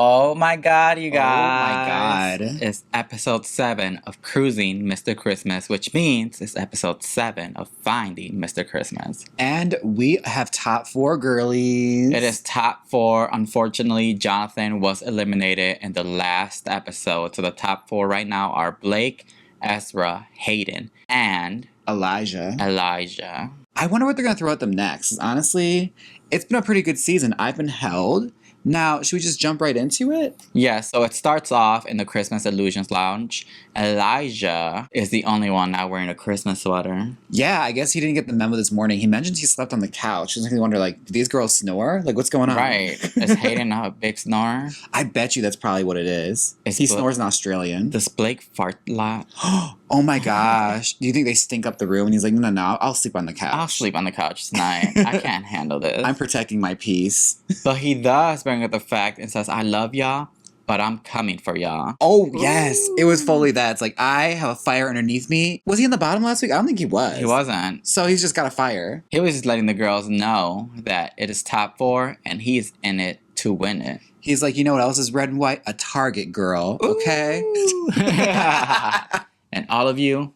Oh my God, you guys. Oh my God. It's episode 7 of Cruising Mr. Christmas, which means it's episode 7 of Finding Mr. Christmas. And we have top 4 girlies. It is top 4. Unfortunately, Jonathan was eliminated in the last episode. So the top 4 right now are Blake, Ezra, Hayden, and Elijah. I wonder what they're going to throw at them next. Honestly, it's been a pretty good season. I've been held. Now, should we just jump right into it? Yeah, so it starts off in the Christmas Illusions Lounge. Elijah is the only one not wearing a Christmas sweater. Yeah, I guess he didn't get the memo this morning. He mentioned he slept on the couch. Just makes me wonder, like, do these girls snore? Like, what's going on? Right. Is Hayden a big snorer? I bet you that's probably what it is. He snores in Australian. Does Blake fart a lot? Oh my gosh. Do you think they stink up the room? And he's like, no, I'll sleep on the couch. I'll sleep on the couch tonight. I can't handle this. I'm protecting my peace. But he does bring up the fact and says, I love y'all, but I'm coming for y'all. Oh, yes. Ooh. It was fully that. It's like, I have a fire underneath me. Was he in the bottom last week? I don't think he was. He wasn't. So he's just got a fire. He was just letting the girls know that it is top 4 and he's in it to win it. He's like, you know what else is red and white? A Target girl. Okay. And all of you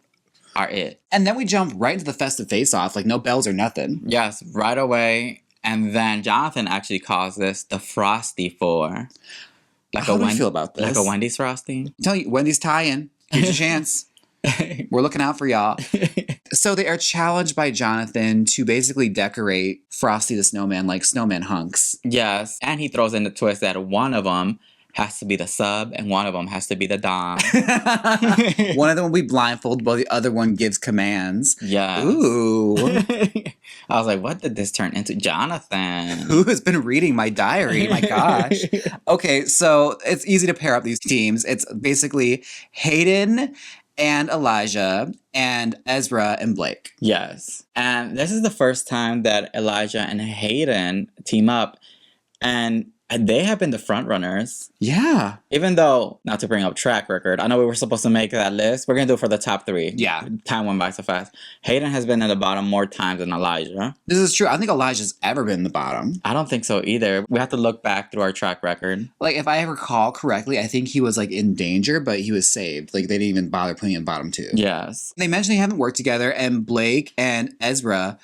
are it. And then we jump right into the festive face-off, like no bells or nothing. Yes, right away. And then Jonathan actually calls this the Frosty 4. How do you feel about this? Like a Wendy's Frosty? Tell you, Wendy's tie-in. Here's your chance. We're looking out for y'all. So they are challenged by Jonathan to basically decorate Frosty the Snowman like snowman hunks. Yes, and he throws in the twist that one of them has to be the sub and one of them has to be the dom. One of them will be blindfolded while the other one gives commands. Yes. Ooh. I was like, what did this turn into? Jonathan. Who has been reading my diary? My gosh. Okay, so it's easy to pair up these teams. It's basically Hayden and Elijah and Ezra and Blake. Yes. And this is the first time that Elijah and Hayden team up. And they have been the front runners. Yeah. Even though, not to bring up track record, I know we were supposed to make that list. We're going to do it for the top 3. Yeah. Time went by so fast. Hayden has been at the bottom more times than Elijah. This is true. I don't think Elijah's ever been in the bottom. I don't think so either. We have to look back through our track record. Like, if I recall correctly, I think he was, like, in danger, but he was saved. Like, they didn't even bother putting him in bottom 2. Yes. They mentioned they haven't worked together, and Blake and Ezra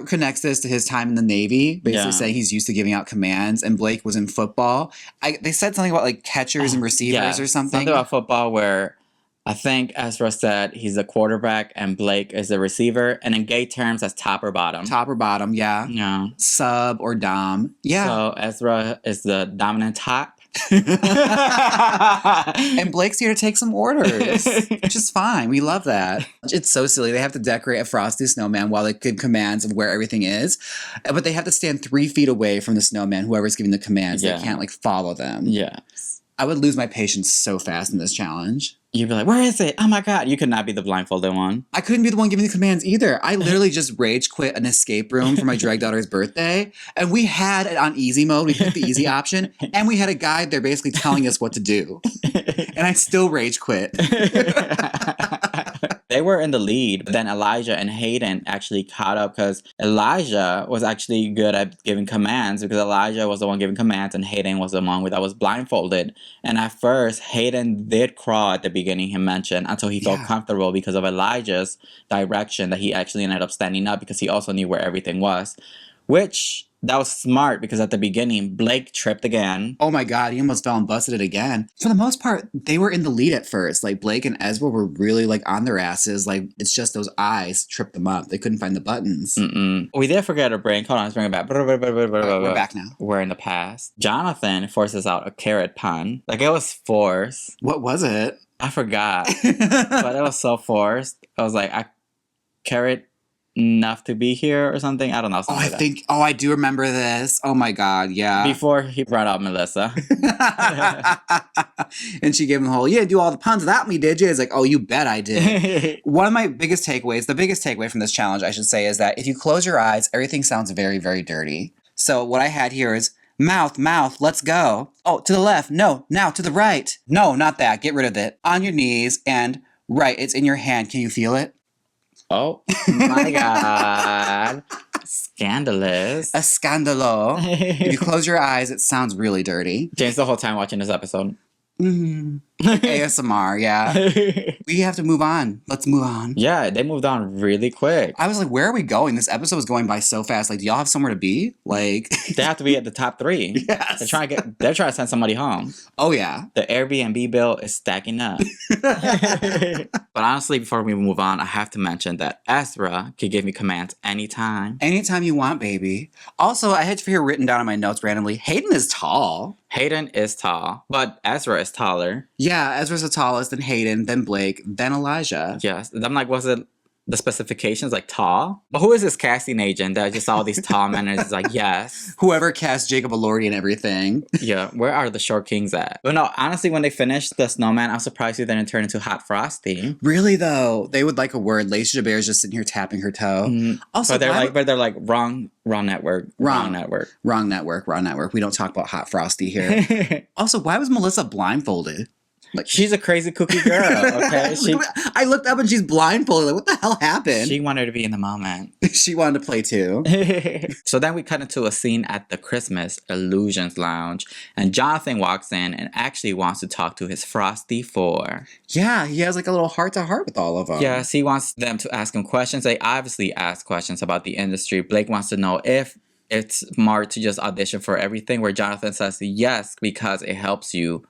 connects this to his time in the Navy, basically saying he's used to giving out commands, and Blake was in football. They said something about, like, catchers and receivers or something. Something about football where I think Ezra said he's a quarterback and Blake is the receiver, and in gay terms, that's top or bottom. Top or bottom, yeah. Yeah. Sub or dom. Yeah. So Ezra is the dominant top. And Blake's here to take some orders, which is fine. We love that. It's so silly. They have to decorate a Frosty snowman while they give commands of where everything is, but they have to stand 3 feet away from the snowman, whoever's giving the commands. Yeah. They can't, like, follow them. Yes. I would lose my patience so fast in this challenge. You'd be like, where is it? Oh my God. You could not be the blindfolded one. I couldn't be the one giving the commands either. I literally just rage quit an escape room for my drag daughter's birthday. And we had it on easy mode. We picked the easy option. And we had a guide there basically telling us what to do. And I still rage quit. They were in the lead, but then Elijah and Hayden actually caught up because Elijah was actually good at giving commands because Elijah was the one giving commands and Hayden was the one that was blindfolded. And at first, Hayden did crawl at the beginning, he mentioned, until he felt comfortable because of Elijah's direction that he actually ended up standing up because he also knew where everything was. Which, that was smart because at the beginning, Blake tripped again. Oh my God, he almost fell and busted it again. For the most part, they were in the lead at first. Like, Blake and Ezra were really, like, on their asses. Like, it's just those eyes tripped them up. They couldn't find the buttons. We did forget a break. Hold on, let's bring it back. We're back now. We're in the past. Jonathan forces out a carrot pun. Like, it was forced. What was it? I forgot. But it was so forced. I was like, carrot enough to be here or something. I don't know. I do remember this. Oh my God, yeah. Before he brought out Melissa. And she gave him the whole, you didn't do all the puns without me, did you? It's like, oh, you bet I did. One of my biggest takeaways, the biggest takeaway from this challenge, I should say, is that if you close your eyes, everything sounds very, very dirty. So what I had here is, mouth, let's go. Oh, to the left. No, now to the right. No, not that. Get rid of it. On your knees and right, it's in your hand. Can you feel it? Oh my God. scandalous. A scandalo. If you close your eyes, it sounds really dirty. James the whole time watching this episode. Like ASMR, yeah. We have to move on. Let's move on. Yeah, they moved on really quick. I was like, where are we going? This episode was going by so fast. Like, do y'all have somewhere to be? Like, They have to be at the top 3. yes. They're trying to send somebody home. Oh, yeah. The Airbnb bill is stacking up. But honestly, before we move on, I have to mention that Ezra can give me commands anytime. Anytime you want, baby. Also, I had here written down in my notes randomly, Hayden is tall. Hayden is tall, but Ezra is taller. Yeah, Ezra's the tallest, then Hayden, then Blake, then Elijah. Yes. I'm like, was it the specifications like tall? But who is this casting agent that just saw all these tall men and is like, yes. Whoever cast Jacob Elordi and everything. Yeah, where are the short kings at? But no, honestly, when they finished the snowman, I'm surprised he didn't turn into Hot Frosty. Really, though, they would like a word. Lacey Jabeur is just sitting here tapping her toe. Also, But they're like wrong network. Wrong network. Wrong network. We don't talk about Hot Frosty here. Also, why was Melissa blindfolded? Like, she's a crazy cookie girl, okay? I looked up and she's blindfolded. Like, what the hell happened? She wanted to be in the moment. She wanted to play too. So then we cut into a scene at the Christmas Illusions Lounge, and Jonathan walks in and actually wants to talk to his Frosty 4. Yeah, he has like a little heart-to-heart with all of them. Yes, he wants them to ask him questions. They obviously ask questions about the industry. Blake wants to know if it's smart to just audition for everything, where Jonathan says yes, because it helps you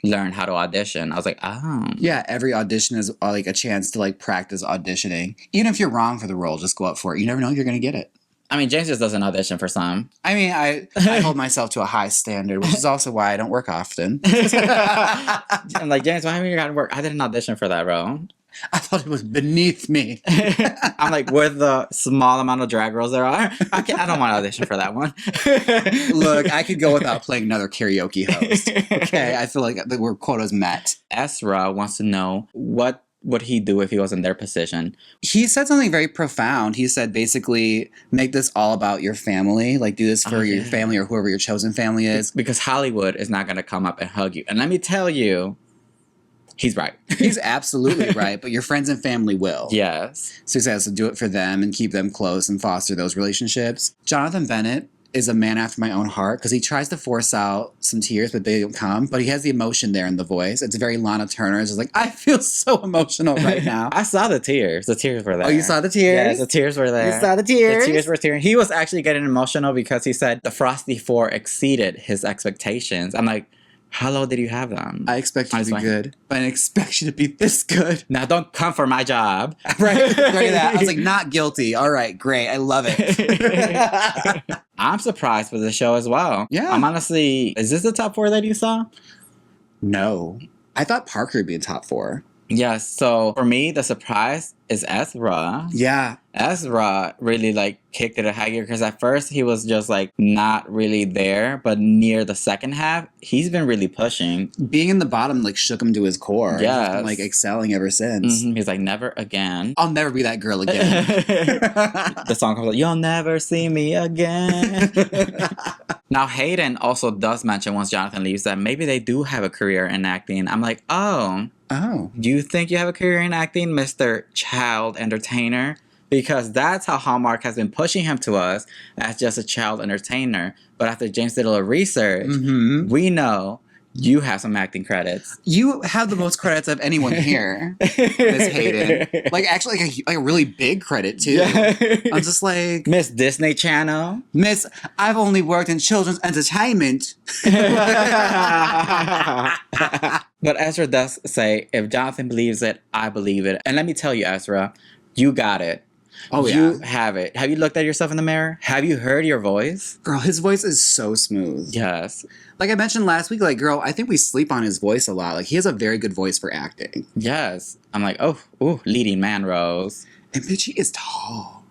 learn how to audition. I was like, oh. Yeah, every audition is like a chance to like practice auditioning. Even if you're wrong for the role, just go up for it. You never know, you're going to get it. I mean, James just doesn't audition for some. I mean, I hold myself to a high standard, which is also why I don't work often. I'm like, James, why haven't you gotten work? I didn't audition for that role. I thought it was beneath me. I'm like, with the small amount of drag girls there are, I don't want to audition for that one. Look, I could go without playing another karaoke host. Okay, I feel like we're quotas met. Ezra wants to know what would he do if he was in their position. He said something very profound. He said, basically, make this all about your family. Like, do this for your family or whoever your chosen family is. Because Hollywood is not going to come up and hug you. And let me tell you, he's right. He's absolutely right, but your friends and family will. Yes. So he says to do it for them and keep them close and foster those relationships. Jonathan Bennett is a man after my own heart because he tries to force out some tears, but they don't come. But he has the emotion there in the voice. It's very Lana Turner. It's just like, I feel so emotional right now. I saw the tears. The tears were there. Oh, you saw the tears? Yeah, the tears were there. You saw the tears? The tears were tearing. He was actually getting emotional because he said the Frosty 4 exceeded his expectations. I'm like, how low did you have them? I expect you to be good, but I didn't expect you to be this good. Now don't come for my job. Right? That. I was like, not guilty. All right, great. I love it. I'm surprised with the show as well. Yeah. I'm honestly, is this the top 4 that you saw? No. I thought Parker would be in top 4. Yes. So for me, the surprise is Ezra. Yeah. Ezra really like kicked it a high gear because at first he was just like not really there, but near the second half, he's been really pushing. Being in the bottom like shook him to his core. Yeah. He's been like excelling ever since. Mm-hmm. He's like, never again. I'll never be that girl again. The song comes like, you'll never see me again. Now Hayden also does mention once Jonathan leaves that maybe they do have a career in acting. I'm like, oh. Do you think you have a career in acting, Mr. Child Entertainer? Because that's how Hallmark has been pushing him to us as just a child entertainer. But after James did a little research, we know you have some acting credits. You have the most credits of anyone here, Miss Hayden. Like, actually, like a really big credit, too. Yeah. I'm just like... Miss Disney Channel. Miss, I've only worked in children's entertainment. But Ezra does say, if Jonathan believes it, I believe it. And let me tell you, Ezra, you got it. Oh, yeah. You have it. Have you looked at yourself in the mirror? Have you heard your voice? Girl, his voice is so smooth. Yes. Like I mentioned last week, like, girl, I think we sleep on his voice a lot. Like, he has a very good voice for acting. Yes. I'm like, leading man roles. And bitch, he is tall.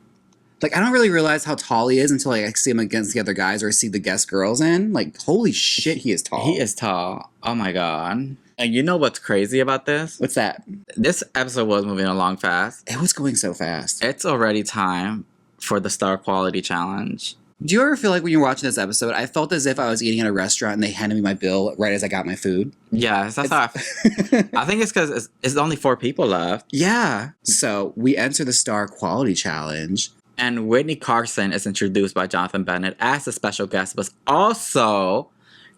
Like, I don't really realize how tall he is until I see him against the other guys or see the guest girls in. Like, holy shit, he is tall. He is tall. Oh, my God. And you know what's crazy about this? What's that? This episode was moving along fast. It was going so fast. It's already time for the Star Quality Challenge. Do you ever feel like when you're watching this episode, I felt as if I was eating at a restaurant and they handed me my bill right as I got my food? Yes, that's how I think it's because it's only 4 people left. Yeah. So we enter the Star Quality Challenge. And Whitney Carson is introduced by Jonathan Bennett as a special guest, but also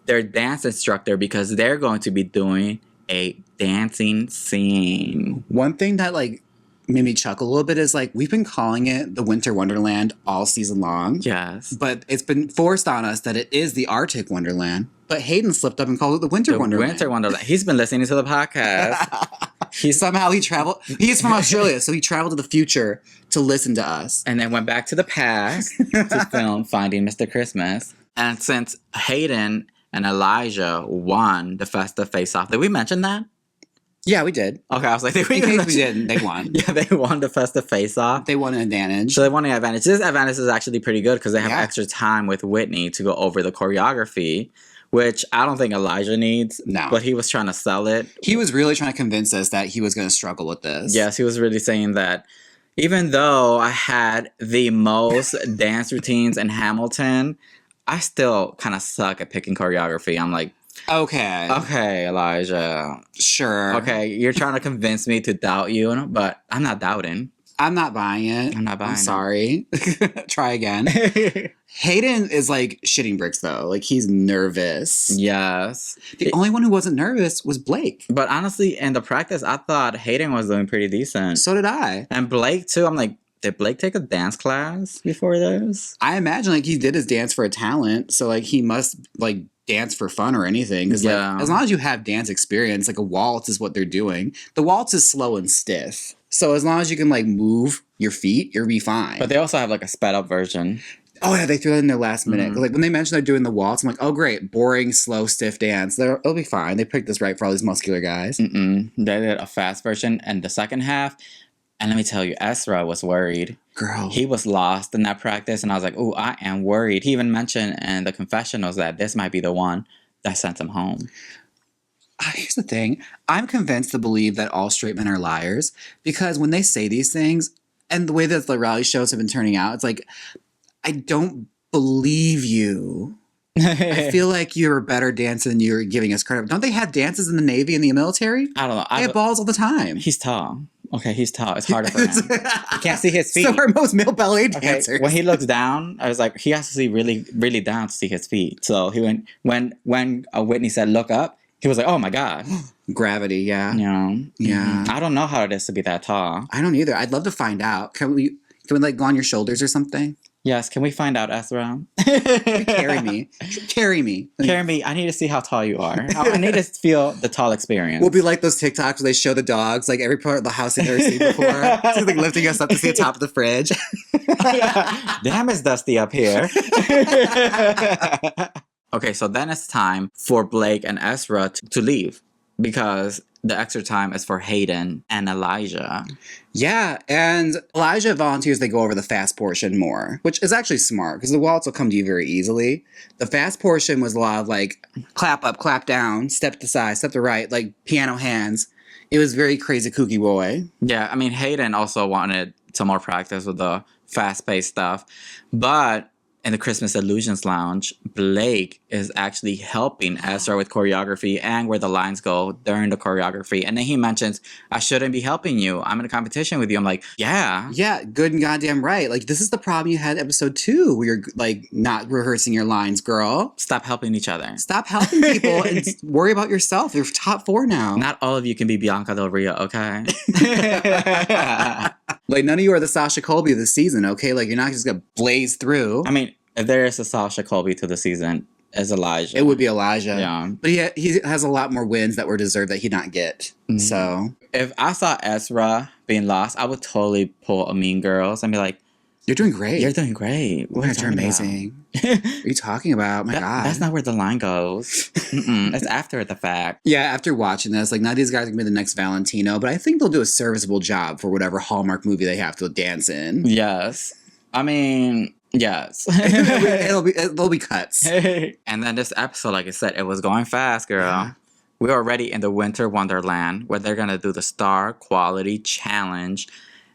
their dance instructor because they're going to be doing a dancing scene. One thing that like made me chuckle a little bit is like we've been calling it the Winter Wonderland all season long. Yes. But it's been forced on us that it is the Arctic Wonderland. But Hayden slipped up and called it the Winter Wonderland. Winter Wonderland. He's been listening to the podcast. He traveled. He's from Australia, so he traveled to the future to listen to us. And then went back to the past to film Finding Mr. Christmas. And since Hayden and Elijah won the Festive Face-Off, did we mention that? Yeah, we did. Okay, I was like, did we In case we mention- didn't, they won. Yeah, they won the Festive Face-Off. They won an advantage. So they won the advantage. This advantage is actually pretty good because they have Yeah. extra time with Whitney to go over the choreography, which I don't think Elijah needs. No. But he was trying to sell it. He was really trying to convince us that he was going to struggle with this. Yes, he was really saying that even though I had the most dance routines in Hamilton, I still kind of suck at picking choreography. I'm like, okay, Elijah. Sure. Okay, you're trying to convince me to doubt you, but I'm not doubting. I'm not buying it. I'm not buying I'm it. sorry. Try again. Hayden is like shitting bricks though. Like he's nervous. Yes. The only one who wasn't nervous was Blake. But honestly, in the practice, I thought Hayden was doing pretty decent. So did I. And Blake, too. I'm like, did Blake take a dance class before this? I imagine like he did his dance for a talent. So like he must like dance for fun or anything. Because Yeah. like as long as you have dance experience, like a waltz is what they're doing. The waltz is slow and stiff. So as long as you can like move your feet, you'll be fine. But they also have like a sped up version. Oh yeah, they threw that in their last minute. Mhm. Like when they mentioned they're doing the waltz, I'm like, oh great, boring, slow, stiff dance. It'll be fine. They picked this right for all these muscular guys. Mm-mm. They did a fast version and the second half. And let me tell you, Ezra was worried. Girl, He was lost in that practice. And I was like, oh, I am worried. He even mentioned in the confessionals that this might be the one that sent him home. here's the thing. I'm convinced to believe that all straight men are liars because when they say these things and the way that the reality shows have been turning out, it's like, I don't believe you. I feel like you're a better dancer than you're giving us credit. Don't they have dances in the Navy and the military? I don't know. They have balls all the time. He's tall. Okay, he's tall. It's harder for him. You can't see his feet. So are most male ballet Okay, dancers. when he looks down, I was like, he has to see really, really down to see his feet. So he went when Whitney said, "Look up," he was like, "Oh my god!" Gravity, yeah. You know, Yeah. I don't know how it is to be that tall. I don't either. I'd love to find out. Can we like go on your shoulders or something? Yes, can we find out, Ezra? Carry me. Carry me. Carry me. I need to see how tall you are. I need to feel the tall experience. We'll be like those TikToks where they show the dogs, like every part of the house they've never seen before. It's like lifting us up to see the top of the fridge. Damn, it's dusty up here. Okay, so then it's time for Blake and Ezra to leave because the extra time is for Hayden and Elijah. Yeah, and Elijah volunteers they go over the fast portion more, which is actually smart because the waltz will come to you very easily. The fast portion was a lot of like clap up, clap down, step to the side, step to right, like piano hands. It was very crazy kooky boy. Yeah, I mean, Hayden also wanted some more practice with the fast-paced stuff, but in the Christmas Illusions Lounge, Blake is actually helping Ezra with choreography and where the lines go during the choreography. And then he mentions, I shouldn't be helping you. I'm in a competition with you. I'm like, yeah. Yeah, good and goddamn right. Like, this is the problem you had in episode 2 where you're, like, not rehearsing your lines, girl. Stop helping each other. Stop helping people and worry about yourself. You're top 4 now. Not all of you can be Bianca Del Rio, okay? Like, none of you are the Sasha Colby of the season, okay? Like, you're not just gonna blaze through. I mean, if there is a Sasha Colby to the season, it's Elijah. It would be Elijah. Yeah. But he has a lot more wins that were deserved that he not get. Mhm. So, If I saw Ezra being lost, I would totally pull a Mean Girls and be like, you're doing great. you're doing great. Oh my God, you're amazing. What are you talking about? My God. That's not where the line goes. It's after the fact. Yeah, after watching this, like, now these guys are gonna be the next Valentino, but I think they'll do a serviceable job for whatever Hallmark movie they have to dance in. Yes. I mean, yes. There'll be cuts. And then this episode, like I said, it was going fast, girl. Yeah. We were already in the Winter Wonderland where they're going to do the Star Quality Challenge.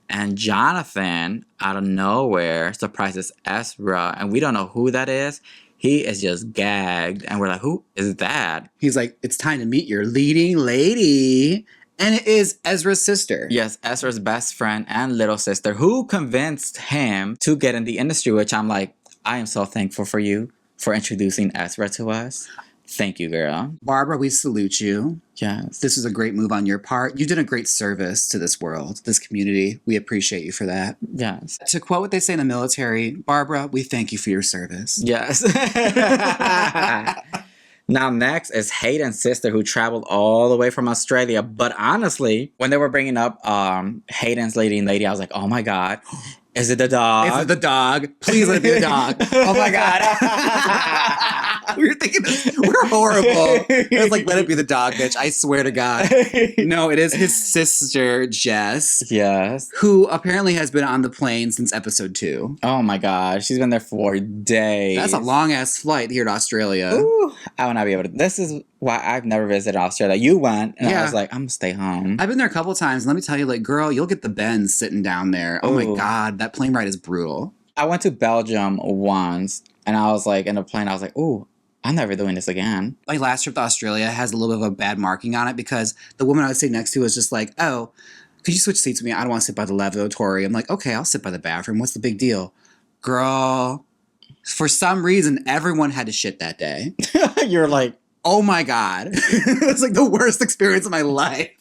And Jonathan, out of nowhere, surprises Ezra. And we don't know who that is. He is just gagged. And we're like, who is that? He's like, it's time to meet your leading lady. And it is Ezra's sister. Yes, Ezra's best friend and little sister who convinced him to get in the industry, which I'm like, I am so thankful for you for introducing Ezra to us. Thank you, girl. Barbara, we salute you. Yes. This was a great move on your part. You did a great service to this world, this community. We appreciate you for that. Yes. To quote what they say in the military, Barbara, we thank you for your service. Yes. Now, next is Hayden's sister who traveled all the way from Australia. But honestly, when they were bringing up Hayden's leading lady, I was like, oh my God. Is it the dog? Is it the dog? Please let it be the dog. Oh my God. We were thinking this. We're horrible. It's like, let it be the dog, bitch. I swear to God. No, it is his sister, Jess. Yes. Who apparently has been on the plane since episode 2. Oh my God. She's been there for days. That's a long ass flight here to Australia. Ooh, I would not be able to. This is why I've never visited Australia. You went, and I was like, I'm going to stay home. I've been there a couple times. Let me tell you, like, girl, you'll get the bends sitting down there. Oh my God. That plane ride is brutal. I went to Belgium once, and I was like, in the plane, I was like, ooh, I'm never doing this again. My last trip to Australia has a little bit of a bad marking on it because the woman I was sitting next to was just like, oh, could you switch seats with me? I don't want to sit by the lavatory. I'm like, okay, I'll sit by the bathroom. What's the big deal? Girl, for some reason, everyone had to shit that day. You're like, oh my God. It was like the worst experience of my life.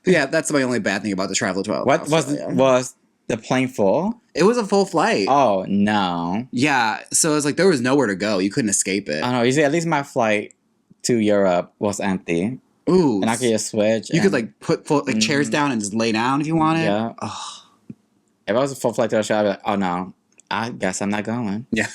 Yeah, that's my only bad thing about the travel to what was the plane full? It was a full flight. Oh, no. Yeah, so it was like there was nowhere to go. You couldn't escape it. I don't know. You see, at least my flight to Europe was empty. Ooh. And I could just switch. You could like put chairs down and just lay down if you wanted. Yeah. Oh. If I was a full flight to Australia, I'd be like, oh no, I guess I'm not going. Yeah.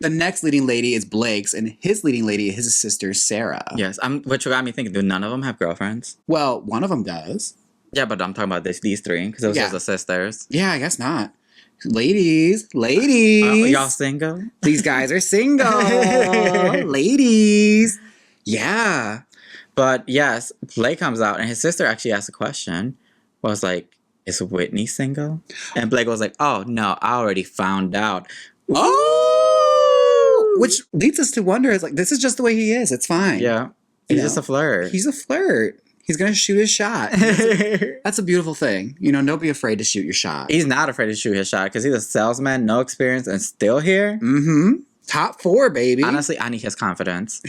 The next leading lady is Blake's, and his leading lady is his sister, Sarah. Yes. Which got me thinking, do none of them have girlfriends? Well, one of them does. Yeah, but I'm talking about these three, because it was just the sisters. Yeah, I guess not. Ladies. Y'all single? These guys are single. Ladies. Yeah. But yes, Blake comes out, and his sister actually asked a question. Was like, is Whitney single? And Blake was like, oh, no, I already found out. Oh! Which leads us to wonder, is like, this is just the way he is. It's fine. Yeah. He's just a flirt. He's a flirt. He's going to shoot his shot. That's a beautiful thing. You know, don't be afraid to shoot your shot. He's not afraid to shoot his shot because he's a salesman, no experience, and still here. Mm-hmm. Top 4, baby. Honestly, I need his confidence.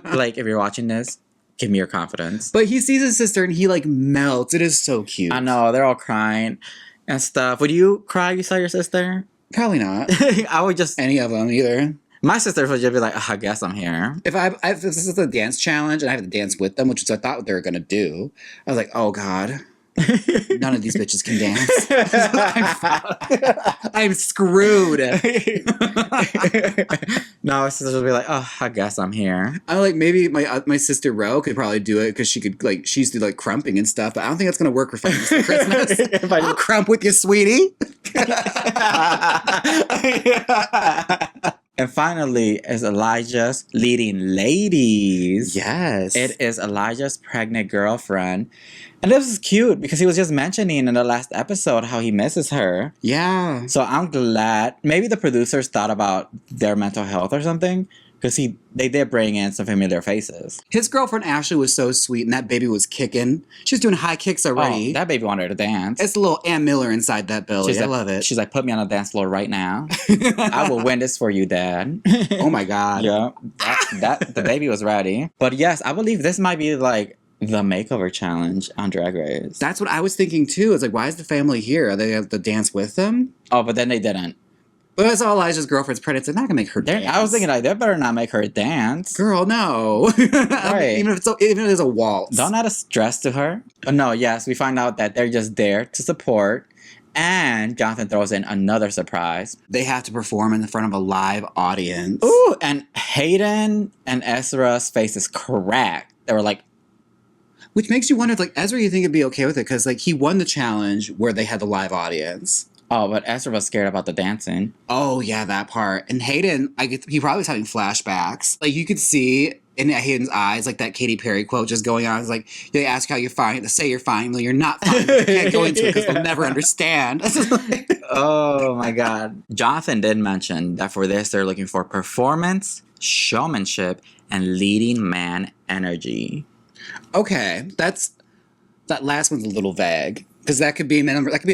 Like, if you're watching this, give me your confidence. But he sees his sister and he like melts. It is so cute. I know, they're all crying and stuff. Would you cry if you saw your sister? Probably not. I would just... Any of them either. My sister would just be like, oh, I guess I'm here. If this is a dance challenge and I have to dance with them, which is what I thought they were going to do, I was like, oh God. None of these bitches can dance. I'm screwed. No, my sister would be like, oh, I guess I'm here. I'm like, maybe my sister Ro could probably do it because she used to do like crumping and stuff, but I don't think that's going to work for Christmas. I'll crump with you, sweetie. And finally is Elijah's leading ladies. Yes. It is Elijah's pregnant girlfriend. And this is cute because he was just mentioning in the last episode how he misses her. Yeah. So I'm glad. Maybe the producers thought about their mental health or something. Because they did bring in some familiar faces. His girlfriend Ashley was so sweet, and that baby was kicking. She was doing high kicks already. Oh, that baby wanted to dance. It's a little Ann Miller inside that belly. I love it. She's like, put me on the dance floor right now. I will win this for you, Dad. Oh my God. Yeah, the baby was ready. But yes, I believe this might be like the makeover challenge on Drag Race. That's what I was thinking too. It's like, why is the family here? Are they have to dance with them? Oh, but then they didn't. But that's all Elijah's girlfriend's pregnant. They're not gonna make her dance. I was thinking like, they better not make her dance. Girl, no. Right. Even if it's a waltz. Don't add a stress to her. But no, yes, we find out that they're just there to support. And Jonathan throws in another surprise. They have to perform in front of a live audience. Ooh, and Hayden and Ezra's faces cracked. They were like... Which makes you wonder, like, Ezra, you think it'd be okay with it? Because, like, he won the challenge where they had the live audience. Oh, but Ezra was scared about the dancing. Oh, yeah, that part. And Hayden, he probably was having flashbacks. Like, you could see in Hayden's eyes, like, that Katy Perry quote just going on. It's like, they ask how you're fine. They say you're fine. Well, you're not fine. But you can't go into it because they'll never understand. Oh, my God. Jonathan did mention that for this, they're looking for performance showmanship, and leading man energy. Okay, that last one's a little vague because that could be a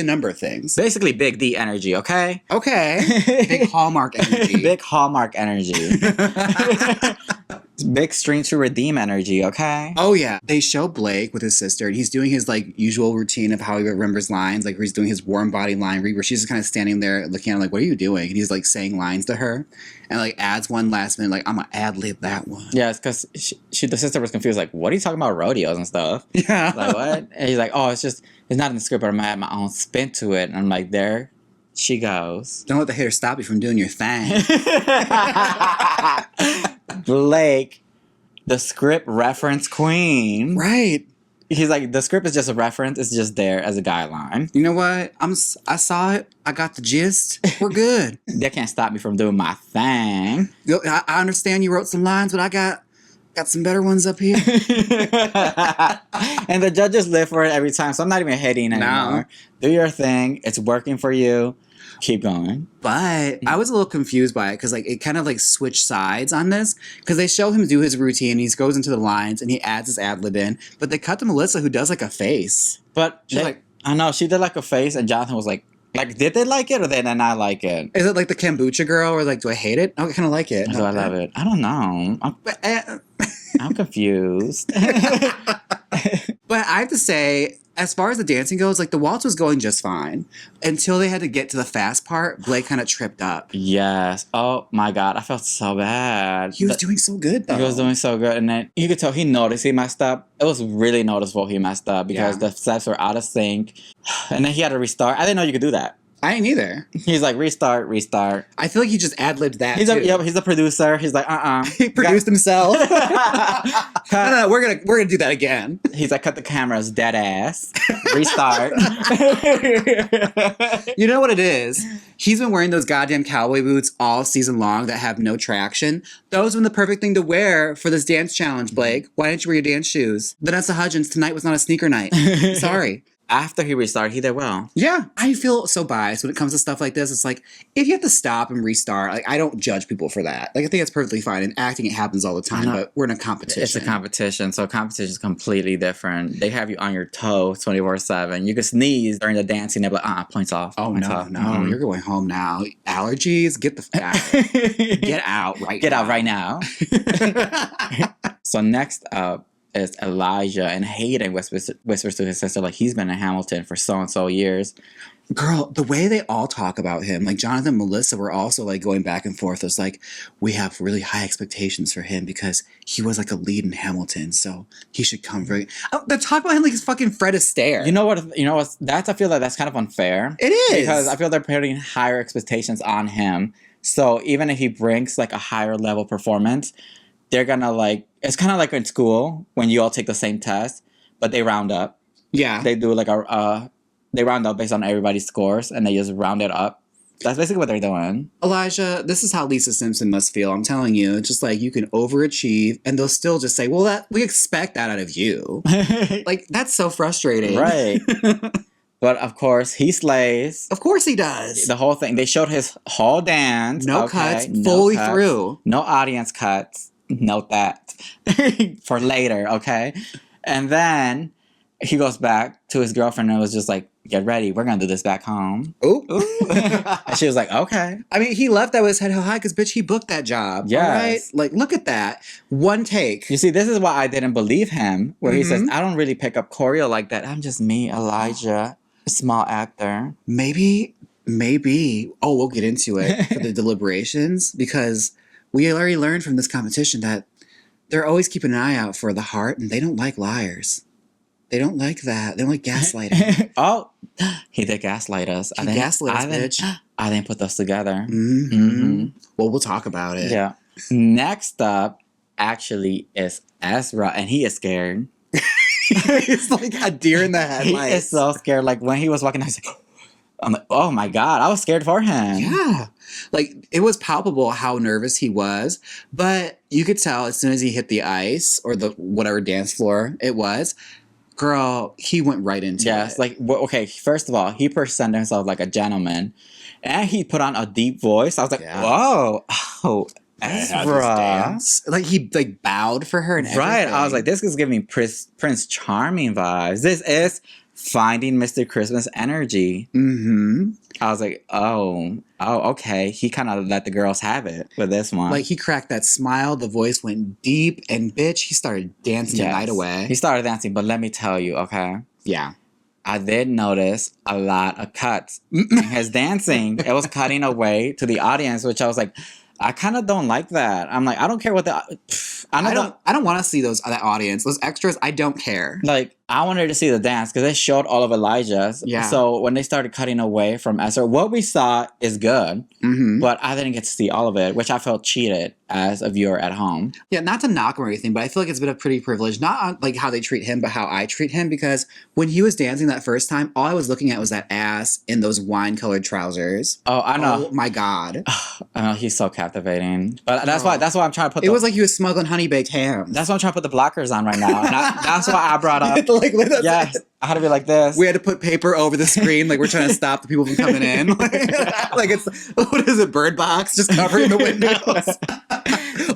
number of things. Basically, big D energy, okay? Okay, big Hallmark energy. Big Hallmark energy. Big Stream to Redeem energy, okay? Oh yeah, they show Blake with his sister, and he's doing his like usual routine of how he remembers lines, like where he's doing his warm body line read, where she's just kind of standing there looking at him like, "What are you doing?" And he's like saying lines to her, and like adds one last minute, like, "I'm gonna ad lib that one." Yeah, it's because the sister was confused, like, what are you talking about rodeos and stuff? Yeah, Like, what? And he's like, oh, it's not in the script, but I'm gonna add my own spin to it. And I'm like, there she goes. Don't let the hater stop you from doing your thing. Blake, the script reference queen. Right. He's like, the script is just a reference. It's just there as a guideline. You know what? I saw it. I got the gist. We're good. They can't stop me from doing my thing. I understand you wrote some lines, but I got some better ones up here. And the judges live for it every time, so I'm not even hating anymore. Do your thing. It's working for you. Keep going. But I was a little confused by it because like it kind of like switched sides on this because they show him do his routine and he goes into the lines and he adds his ad lib in, but they cut to Melissa who does like a face. But she's like, I know she did like a face, and Jonathan was like, did they like it or did they not like it? Is it like the kombucha girl or like, do I hate it? I kind of like it. Do I love it? I don't know. I'm confused. But I have to say, as far as the dancing goes, like the waltz was going just fine until they had to get to the fast part. Blake kind of tripped up. Yes. Oh my God. I felt so bad. He was doing so good though. He was doing so good. And then you could tell he noticed he messed up. It was really noticeable he messed up because the steps were out of sync. And then he had to restart. I didn't know you could do that. I ain't either. He's like, restart. I feel like he just ad-libbed that he's a producer. He's like, He produced himself. No, we're gonna do that again. He's like, cut the cameras, dead ass. Restart. You know what it is? He's been wearing those goddamn cowboy boots all season long that have no traction. Those were the perfect thing to wear for this dance challenge, Blake. Why didn't you wear your dance shoes? Vanessa Hudgens, tonight was not a sneaker night. Sorry. After he restarted, he did well. Yeah, I feel so biased when it comes to stuff like this. It's like, if you have to stop and restart, like, I don't judge people for that. Like, I think that's perfectly fine. In acting, it happens all the time, but we're in a competition. It's a competition, so competition is completely different. They have you on your toes 24/7. You can sneeze during the dancing, they're like, points off. Oh, points no, off. no, you're going home now. Allergies, get the out. Get out right now. Get out right now. So next up is Elijah, and Hayden whispers to his sister, like, he's been in Hamilton for so and so years. Girl, the way they all talk about him, like Jonathan and Melissa were also like going back and forth. It's like, we have really high expectations for him because he was like a lead in Hamilton, so he should come very. Oh, they're talking about him like he's fucking Fred Astaire. You know what? I feel like that's kind of unfair. It is, because I feel they're putting higher expectations on him. So even if he brings like a higher level performance, they're gonna like, it's kind of like in school when you all take the same test, but they round up. Yeah. They do like they round up based on everybody's scores and they just round it up. That's basically what they're doing. Elijah, this is how Lisa Simpson must feel. I'm telling you, it's just like you can overachieve and they'll still just say, well, we expect that out of you. Like, that's so frustrating. Right. But of course, he slays. Of course he does. The whole thing. They showed his whole dance. No cuts, fully through. No audience cuts. Note that for later, okay? And then he goes back to his girlfriend and was just like, get ready, we're gonna do this back home. Ooh. And she was like, okay. I mean, he left that with his head held high because, bitch, he booked that job. Yes. All right? Like, look at that. One take. You see, this is why I didn't believe him, where he says, I don't really pick up choreo like that. I'm just me, Elijah, a small actor. Maybe. Oh, we'll get into it for the deliberations because we already learned from this competition that they're always keeping an eye out for the heart, and they don't like liars. They don't like that. They don't like gaslighting. Oh, he did gaslight us. He gaslit us, bitch. I didn't put those together. Well, we'll talk about it. Yeah. Next up, actually, is Ezra, and he is scared. It's like a deer in the headlights. He is so scared. Like, when he was walking, I'm like, oh my God, I was scared for him. Yeah. Like, it was palpable how nervous he was, but you could tell as soon as he hit the ice or the whatever dance floor it was, girl, he went right into it. Yes, like, okay, first of all, he presented himself like a gentleman, and he put on a deep voice. I was like, whoa, oh, Ezra. Like he like bowed for her and everything. Right. I was like, this is giving me Prince Charming vibes. This is finding Mr. Christmas energy. Mm-hmm. I was like, oh, okay. He kind of let the girls have it with this one. Like he cracked that smile, the voice went deep, and bitch, he started dancing the night away. He started dancing, but let me tell you, okay? Yeah. I did notice a lot of cuts in his dancing. It was cutting away to the audience, which I was like, I kind of don't like that. I'm like, I don't care what I don't want to see that audience, those extras. I don't care. Like, I wanted to see the dance because they showed all of Elijah's. Yeah. So when they started cutting away from Ezra, what we saw is good, but I didn't get to see all of it, which I felt cheated as a viewer at home. Yeah, not to knock him or anything, but I feel like it's been a pretty privilege, not on, like how they treat him, but how I treat him. Because when he was dancing that first time, all I was looking at was that ass in those wine-colored trousers. Oh, I know. Oh my god. I know, he's so captivating. But that's why I'm trying to put. It was like he was smuggling honey baked ham. That's why I'm trying to put the blockers on right now. And that's why I brought up. Yes, I had to be like this. We had to put paper over the screen, like we're trying to stop the people from coming in. Like it's, what is it, Bird Box, just covering the windows.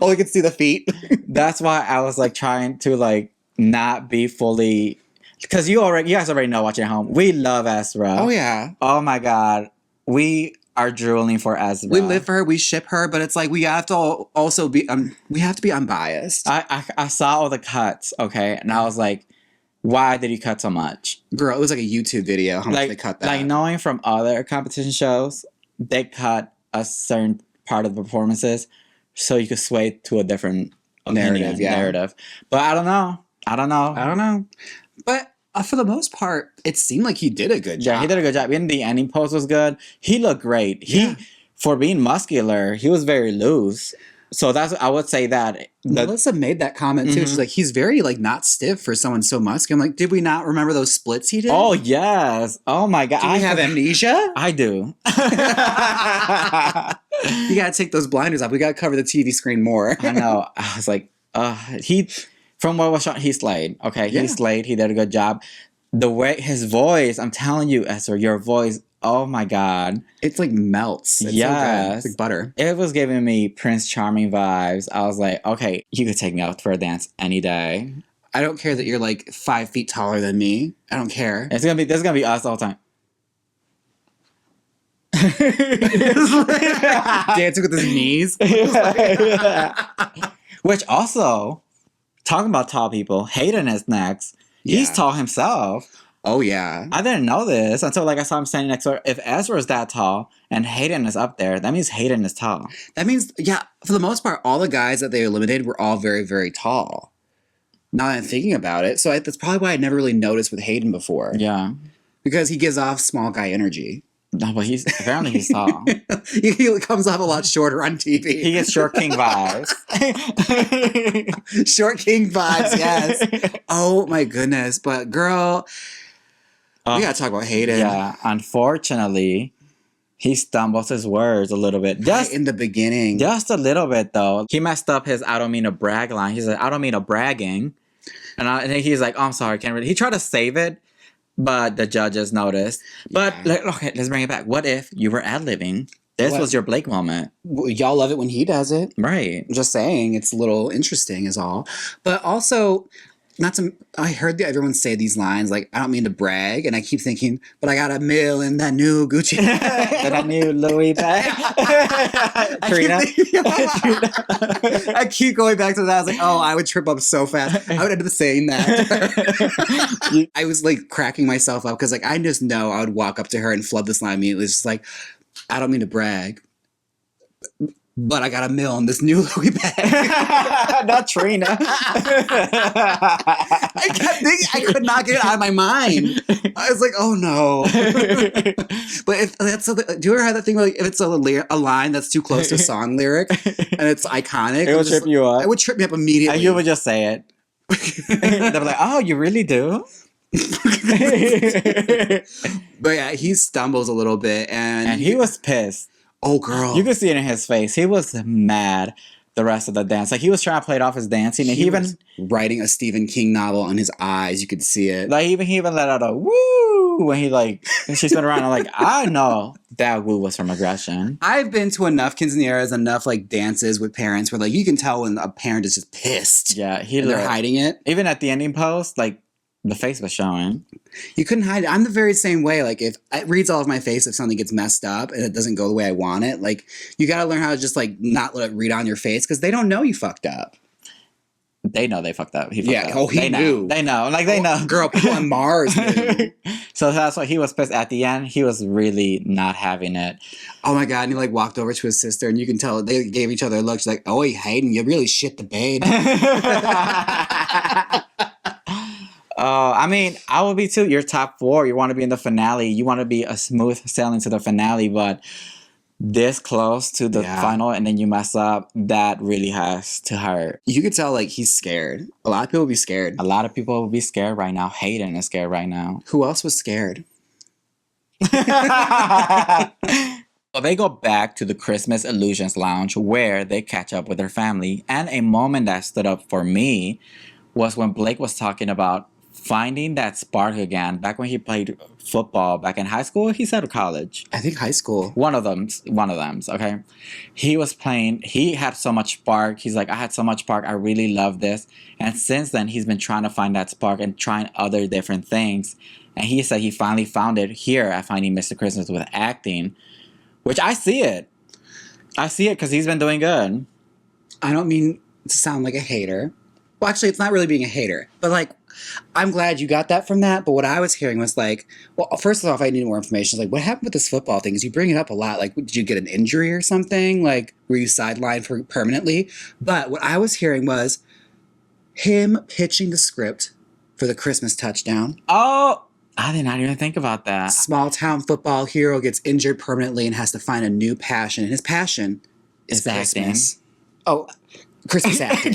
All we could see the feet. That's why I was like trying to like not be fully, because you guys already know watching at home. We love Ezra. Oh yeah. Oh my god, we are drooling for Ezra. We live for her. We ship her, but it's like we have to also be. We have to be unbiased. I saw all the cuts, okay, and I was like, why did he cut so much? Girl, it was like a YouTube video. How much they cut that? Like knowing from other competition shows, they cut a certain part of the performances so you could sway to a different narrative. But I don't know. But for the most part, it seemed like he did a good job. Yeah, he did a good job. Even the ending pose was good. He looked great. For being muscular, he was very loose. So I would say that. Melissa made that comment too. She's like, he's very like not stiff for someone so muscular. I'm like, did we not remember those splits he did? Oh yes. Oh my god. Do we have amnesia? I do. You gotta take those blinders off. We gotta cover the TV screen more. I know. I was like, from what was shown, he slayed. Okay, he slayed. He did a good job. The way his voice, I'm telling you, Ezra, your voice. Oh my god. It's like melts. It's so good. It's like butter. It was giving me Prince Charming vibes. I was like, okay, you could take me out for a dance any day. I don't care that you're like 5 feet taller than me. I don't care. This is gonna be us all the time. Dancing with his knees. Which also, talking about tall people, Hayden is next. Yeah. He's tall himself. Oh, yeah. I didn't know this until like I saw him standing next to her. If Ezra is that tall and Hayden is up there, that means Hayden is tall. That means, yeah, for the most part, all the guys that they eliminated were all very, very tall. Now that I'm thinking about it. So that's probably why I never really noticed with Hayden before. Yeah. Because he gives off small guy energy. No, but apparently he's tall. He comes off a lot shorter on TV. He gets short king vibes. Short king vibes, yes. Oh my goodness. But girl, we gotta talk about Hayden. Yeah, unfortunately, he stumbles his words a little bit. Just in the beginning. Just a little bit though. He messed up his I don't mean to brag line. He said, I don't mean to bragging. And he's like, oh, I'm sorry, can't really. He tried to save it, but the judges noticed. But okay, let's bring it back. What if you were ad-libbing? This was your Blake moment. Y'all love it when he does it. Right. I'm just saying, it's a little interesting is all. But also, I heard everyone say these lines, like, I don't mean to brag, and I keep thinking, but I got $1 million in that new Gucci bag. That new Louis bag. Trina. I keep going back to that. I was like, oh, I would trip up so fast. I would end up saying that. I was like cracking myself up because like I just know I would walk up to her and flood this line immediately. It's just like, I don't mean to brag, but I got $1 million in this new Louis bag. Not Trina. I kept thinking, I could not get it out of my mind. I was like, oh no. But if that's do you ever have that thing where like, if it's a line that's too close to a song lyric and it's iconic, it would trip you up. It would trip me up immediately. And you would just say it. They'd be like, oh, you really do? But yeah, he stumbles a little bit and he was pissed. Oh girl. You could see it in his face. He was mad. the rest of the dance. Like he was trying to play it off as dancing, and he even was writing a Stephen King novel on his eyes. You could see it. like he even let out a woo when he like and she spun around. I'm like, I know that woo was from aggression. I've been to enough quinceañeras, enough like dances with parents where like you can tell when a parent is just pissed. Yeah, they're hiding it. Even at the ending post, like the face was showing. You couldn't hide it. I'm the very same way. Like if it reads all of my face if something gets messed up and it doesn't go the way I want it, like you got to learn how to just like not let it read on your face because they don't know you fucked up. They know they fucked up. He fucked up. Oh, he knew. They know. Like they know. Girl, people on Mars knew. So that's why he was pissed at the end. He was really not having it. Oh my God. And he like walked over to his sister and you can tell they gave each other a look. She's like, oh, Hayden, you really shit the bed. I mean, I will be too. You're top 4. You want to be in the finale. You want to be a smooth sailing to the finale, but this close to the final and then you mess up, that really has to hurt. You could tell like he's scared. A lot of people will be scared. A lot of people will be scared right now. Hayden is scared right now. Who else was scared? Well, they go back to the Christmas Illusions Lounge where they catch up with their family. And a moment that stood up for me was when Blake was talking about finding that spark again back when he played football back in high school. He said college. I think high school. One of them. Okay. He was playing. He had so much spark. He's like, I had so much spark. I really love this. And since then, he's been trying to find that spark and trying other different things. And he said he finally found it here at Finding Mr. Christmas with acting, which I see it. I see it because he's been doing good. I don't mean to sound like a hater. Well, actually, it's not really being a hater, but like, I'm glad you got that from that. But what I was hearing was like, well, first off, I need more information. Like, what happened with this football thing? Because you bring it up a lot. Like, did you get an injury or something? Like, were you sidelined permanently? But what I was hearing was him pitching the script for the Christmas touchdown. Oh, I did not even think about that. Small town football hero gets injured permanently and has to find a new passion. And his passion is Christmas. Acting. Oh, Christmas acting.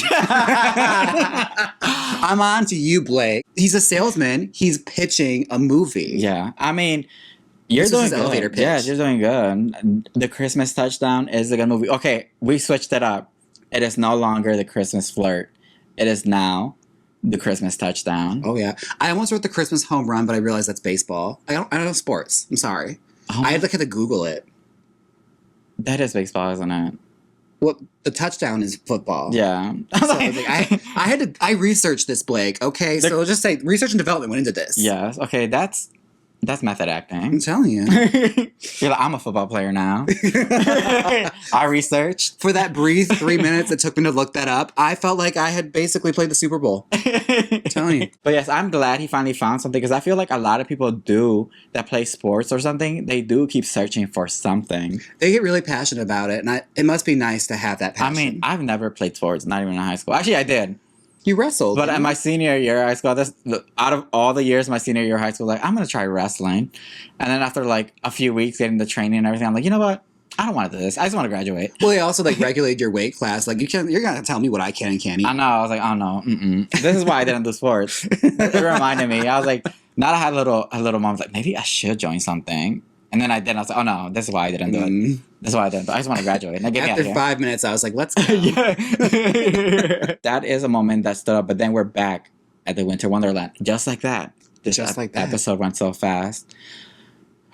I'm on to you, Blake. He's a salesman. He's pitching a movie. Yeah. I mean, you're doing good. Elevator pitch. Yeah, you're doing good. The Christmas Touchdown is a good movie. Okay, we switched it up. It is no longer the Christmas Flirt. It is now the Christmas Touchdown. Oh, yeah. I almost wrote the Christmas Home Run, but I realized that's baseball. I don't know sports. I'm sorry. I had to Google it. That is baseball, isn't it? Well, the touchdown is football. Yeah. So I researched this, Blake. Okay, so we'll just say research and development went into this. Yes. Okay, that's method acting. I'm telling you. You're like, I'm a football player now. I researched. For that brief 3 minutes it took me to look that up, I felt like I had basically played the Super Bowl. I'm telling you. But yes, I'm glad he finally found something because I feel like a lot of people that play sports or something, they do keep searching for something. They get really passionate about it, and it must be nice to have that passion. I mean, I've never played sports, not even in high school. Actually, I did. You wrestled. But in my senior year of high school, out of all the years my senior year of high school, like, I'm going to try wrestling. And then after like a few weeks getting the training and everything, I'm like, you know what? I don't want to do this. I just want to graduate. Well, they also like regulate your weight class. Like you're going to tell me what I can and can't eat. I know. I was like, oh no. This is why I didn't do sports. It reminded me. I was like, now I had a little mom was like, maybe I should join something. And then I was like, oh no, this is why I didn't do it. This is why I didn't do it. I just want to graduate. Now, get After me out 5 minutes, I was like, let's go. That is a moment that stood up, but then we're back at the Winter Wonderland. Just like that. This episode went so fast.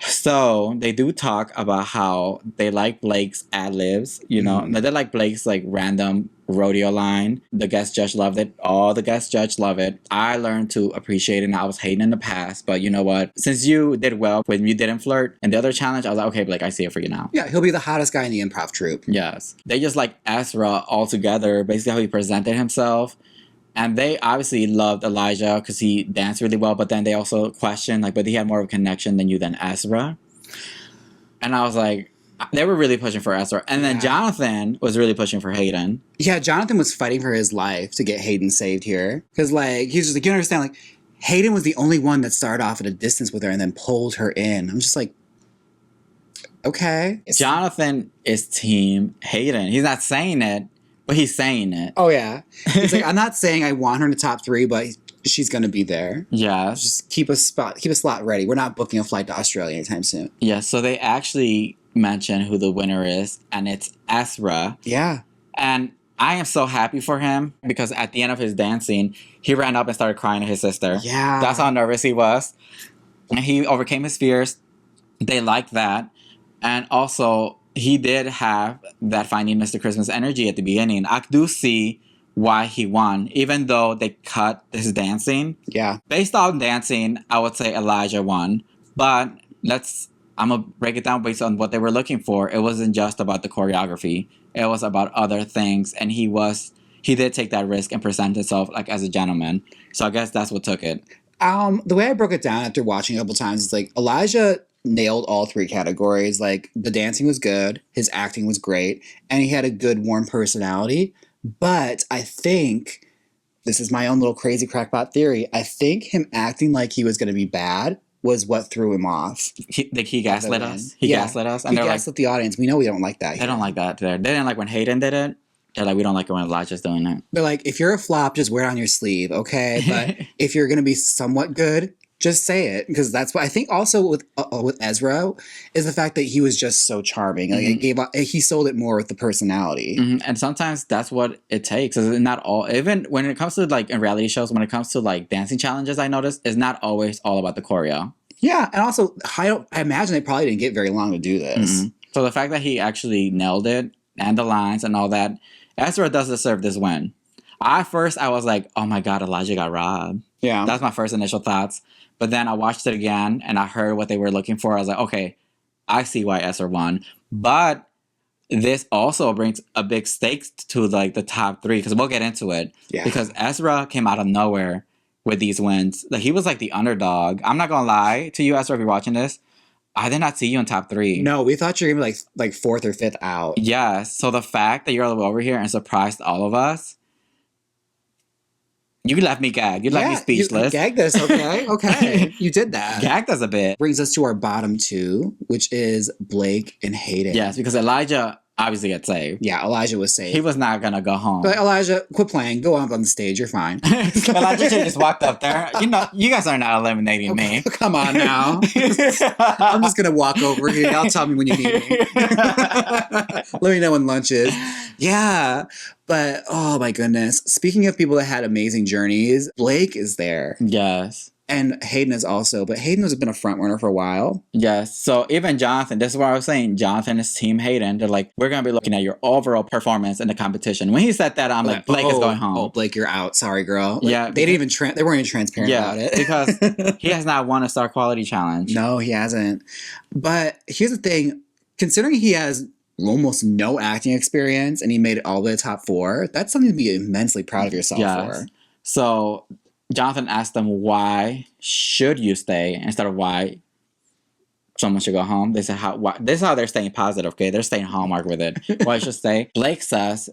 So they do talk about how they like Blake's ad-libs, you know. They like Blake's like random rodeo line. The guest judge loved it. All the guest judge love it. I learned to appreciate it, and I was hating in the past, but you know what? Since you did well when you didn't flirt and the other challenge, I was like, okay, Blake, I see it for you now. Yeah, he'll be the hottest guy in the improv troupe. Yes. They just like Ezra altogether, basically how he presented himself. And they obviously loved Elijah because he danced really well, but then they also questioned, like, but he had more of a connection than you than Ezra. And I was like, they were really pushing for Ezra. And then Jonathan was really pushing for Hayden. Yeah, Jonathan was fighting for his life to get Hayden saved here. Because, like, he's just like, you understand, like, Hayden was the only one that started off at a distance with her and then pulled her in. I'm just like, okay. Jonathan is team Hayden. He's not saying it, but he's saying it. Oh, yeah. He's like, I'm not saying I want her in the top 3, but she's going to be there. Yeah. Just keep a slot ready. We're not booking a flight to Australia anytime soon. Yeah, so they actually mention who the winner is, and it's Ezra. Yeah. And I am so happy for him because at the end of his dancing, he ran up and started crying to his sister. Yeah. That's how nervous he was. And he overcame his fears. They liked that. And also, he did have that Finding Mr. Christmas energy at the beginning. I do see why he won, even though they cut his dancing. Yeah. Based on dancing, I would say Elijah won. But I'm going to break it down based on what they were looking for. It wasn't just about the choreography. It was about other things. And he did take that risk and present himself like as a gentleman. So I guess that's what took it. The way I broke it down after watching it a couple times is like Elijah nailed all three categories. Like the dancing was good, his acting was great, and he had a good warm personality. But I think this is my own little crazy crackpot theory. I think him acting like he was going to be bad was what threw him off. He gaslit us. He gaslit us. And he they're gaslit the audience. We know we don't like that. They don't like that. They didn't like when Hayden did it. They're like, we don't like it when Elijah's doing it. They're like, if you're a flop, just wear it on your sleeve, okay? But if you're going to be somewhat good, just say it. Because that's what I think also with Ezra is the fact that he was just so charming. Like he sold it more with the personality. And sometimes that's what it takes. It's not all, even when it comes to like in reality shows, when it comes to like dancing challenges, I noticed it's not always all about the choreo. Yeah. And also, I imagine they probably didn't get very long to do this. So the fact that he actually nailed it and the lines and all that, Ezra does deserve this win. At first, I was like, oh my God, Elijah got robbed. Yeah. That's my first initial thoughts. But then I watched it again and I heard what they were looking for. I was like, okay, I see why Ezra won. But this also brings a big stake to like the top three because we'll get into it. Yeah. Because Ezra came out of nowhere with these wins. Like he was like the underdog. I'm not going to lie to you, Ezra, if you're watching this. I did not see you in top three. No, we thought you were going to be like fourth or fifth out. Yes. So the fact that you're over here and surprised all of us, you left me gagged. You left me speechless. You gagged us, okay? Okay. You did that. Gagged us a bit. Brings us to our bottom two, which is Blake and Hayden. Yes, because Elijah obviously got saved. Yeah, Elijah was saved. He was not going to go home. But Elijah, quit playing. Go up on the stage. You're fine. Elijah should have just walked up there. You know, you guys are not eliminating me. Come on now. I'm just going to walk over here. Y'all tell me when you need me. Let me know when lunch is. Yeah. But, oh my goodness. Speaking of people that had amazing journeys, Blake is there. Yes. And Hayden is also. But Hayden has been a front runner for a while. Yes. So even Jonathan, this is what I was saying. Jonathan is team Hayden. They're like, we're going to be looking at your overall performance in the competition. When he said that, I'm like, Blake is going home. Oh, Blake, you're out. Sorry, girl. Yeah. They didn't even they weren't even transparent about it. Because he has not won a Star Quality Challenge. No, he hasn't. But here's the thing. Considering he has almost no acting experience and he made it all the way to top four, that's something to be immensely proud of yourself for. So Jonathan asked them, why should you stay instead of why someone should go home? They said, this is how they're staying positive, okay? They're staying Hallmark with it. Why you should stay? Blake says,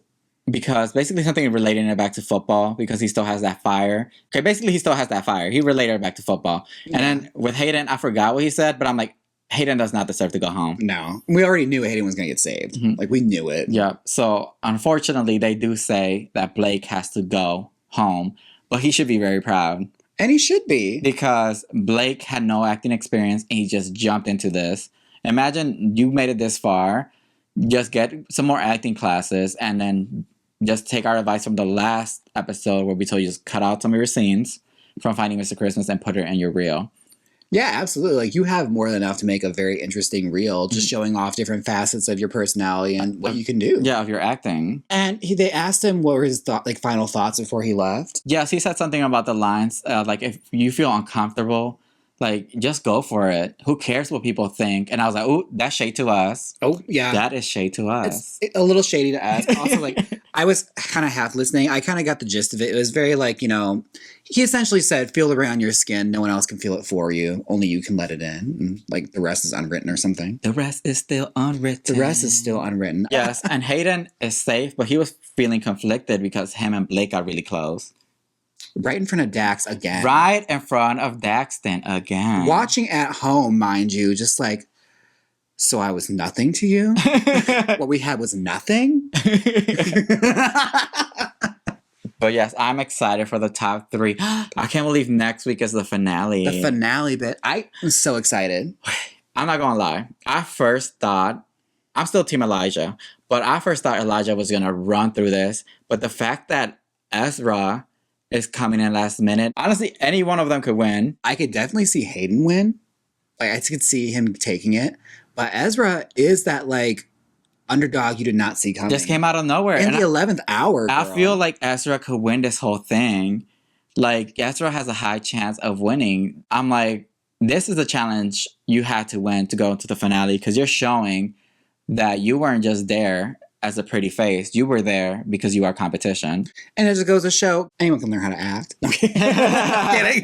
because basically something relating it back to football, because he still has that fire. Okay, basically he still has that fire. He related it back to football. Yeah. And then with Hayden, I forgot what he said, but I'm like, Hayden does not deserve to go home. No. We already knew Hayden was going to get saved. Mm-hmm. Like, we knew it. Yeah. So, unfortunately, they do say that Blake has to go home. But he should be very proud. And he should be. Because Blake had no acting experience and he just jumped into this. Imagine you made it this far. Just get some more acting classes and then just take our advice from the last episode where we told you just cut out some of your scenes from Finding Mr. Christmas and put it in your reel. Yeah, absolutely. Like, you have more than enough to make a very interesting reel, just showing off different facets of your personality and what you can do. Yeah, of your acting. And they asked him what were his final thoughts before he left. Yes, he said something about the lines, like, if you feel uncomfortable, like, just go for it. Who cares what people think? And I was like, oh, that's shade to us. Oh, yeah. That is shade to us. It's a little shady to us. Also, like, I was kind of half listening. I kind of got the gist of it. It was very like, he essentially said, feel it around your skin. No one else can feel it for you. Only you can let it in. And, like, the rest is unwritten or something. The rest is still unwritten. The rest is still unwritten. Yes, and Hayden is safe, but he was feeling conflicted because him and Blake got really close. Right in front of Dax again. Right in front of Daxton again. Watching at home, mind you, just like, so I was nothing to you? What we had was nothing? But yes, I'm excited for the top three. I can't believe next week is the finale. The finale bit. I'm so excited. I'm not going to lie. I first thought, I'm still Team Elijah, But I first thought Elijah was gonna run through this. But the fact that Ezra is coming in last minute, honestly, any one of them could win. I could definitely see Hayden win. Like, I could see him taking it. But Ezra is that, like, underdog you did not see coming. Just came out of nowhere. In the 11th hour, I girl. feel like Ezra could win this whole thing. Like, Ezra has a high chance of winning. I'm like, this is a challenge you had to win to go into the finale because you're showing that you weren't just there as a pretty face. You were there because you are competition. And it just goes to show anyone can learn how to act. Kidding.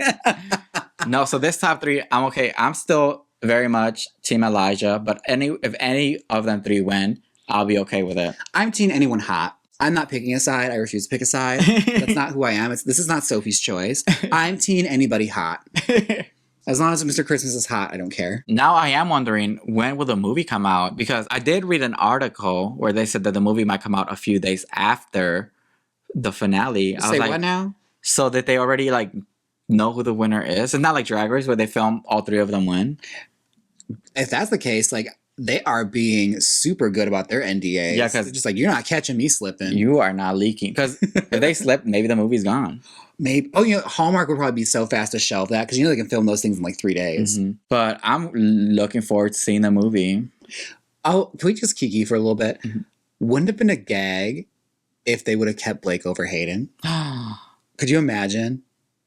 No, so this top three, I'm okay. I'm still very much Team Elijah, but if any of them three win, I'll be okay with it. I'm Team anyone hot. I'm not picking a side. I refuse to pick a side. That's not who I am. This is not Sophie's choice. I'm Team anybody hot. As long as Mr. Christmas is hot, I don't care. Now I am wondering, when will the movie come out? Because I did read an article where they said that the movie might come out a few days after the finale. I was like, what now? So that they already like know who the winner is? It's not like Drag Race where they film all three of them win. If that's the case, like, they are being super good about their NDAs. Yeah, because just like, you're not catching me slipping. You are not leaking. Because if they slip, maybe the movie's gone. Maybe. Oh, Hallmark would probably be so fast to shelve that because they can film those things in like 3 days. Mm-hmm. But I'm looking forward to seeing the movie. Oh, can we just kiki for a little bit? Mm-hmm. Wouldn't it have been a gag if they would have kept Blake over Hayden? Could you imagine?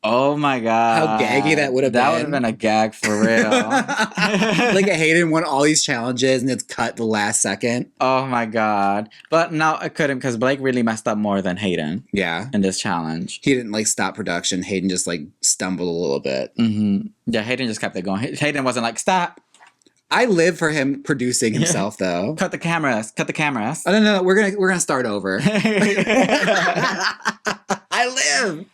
Oh my god. How gaggy that would have been. That would have been a gag for real. Like, Hayden won all these challenges and it's cut the last second. Oh my god. But no, I couldn't because Blake really messed up more than Hayden. Yeah. In this challenge. He didn't like stop production. Hayden just like stumbled a little bit. Mm-hmm. Yeah, Hayden just kept it going. Hayden wasn't like, stop. I live for him producing himself though. Cut the cameras. Cut the cameras. Oh, no, we're gonna start over. I live.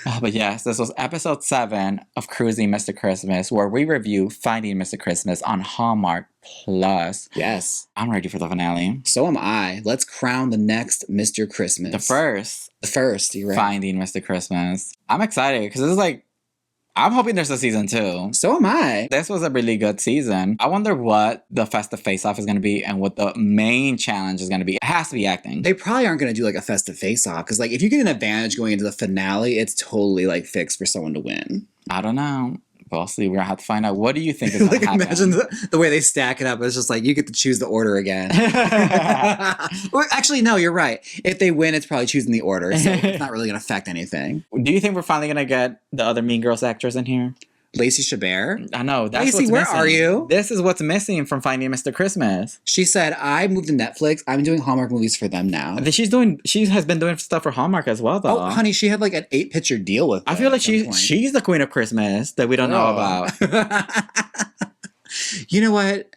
Oh, but yes, this was episode 7 of Cruising Mr. Christmas, where we review Finding Mr. Christmas on Hallmark Plus. Yes. I'm ready for the finale. So am I. Let's crown the next Mr. Christmas. The first. You're right. Finding Mr. Christmas. I'm excited because this is like, I'm hoping there's a season 2. So am I. This was a really good season. I wonder what the Festive face-off is going to be and what the main challenge is going to be. It has to be acting. They probably aren't going to do like a Festive face-off because like if you get an advantage going into the finale, it's totally like fixed for someone to win. I don't know. We'll see. We're going to have to find out. What do you think is going like to happen? Imagine the way they stack it up. It's just like you get to choose the order again. Well, actually, no, you're right. If they win, it's probably choosing the order. So it's not really going to affect anything. Do you think we're finally going to get the other Mean Girls actress in here? Lacey Chabert? I know. That's Lacey, what's where missing. are you? This is what's missing from Finding Mr. Christmas. She said, I moved to Netflix. I'm doing Hallmark movies for them now. She has been doing stuff for Hallmark as well, though. Oh, honey, she had like an 8-picture deal with them. I feel like she's the queen of Christmas that we don't know about. You know what?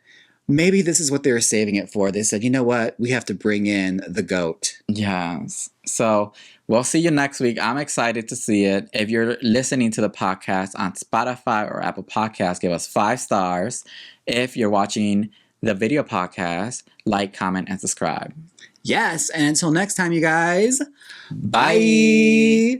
Maybe this is what they were saving it for. They said, you know what? We have to bring in the GOAT. Yes. So we'll see you next week. I'm excited to see it. If you're listening to the podcast on Spotify or Apple Podcasts, give us 5 stars. If you're watching the video podcast, like, comment, and subscribe. Yes. And until next time, you guys, bye.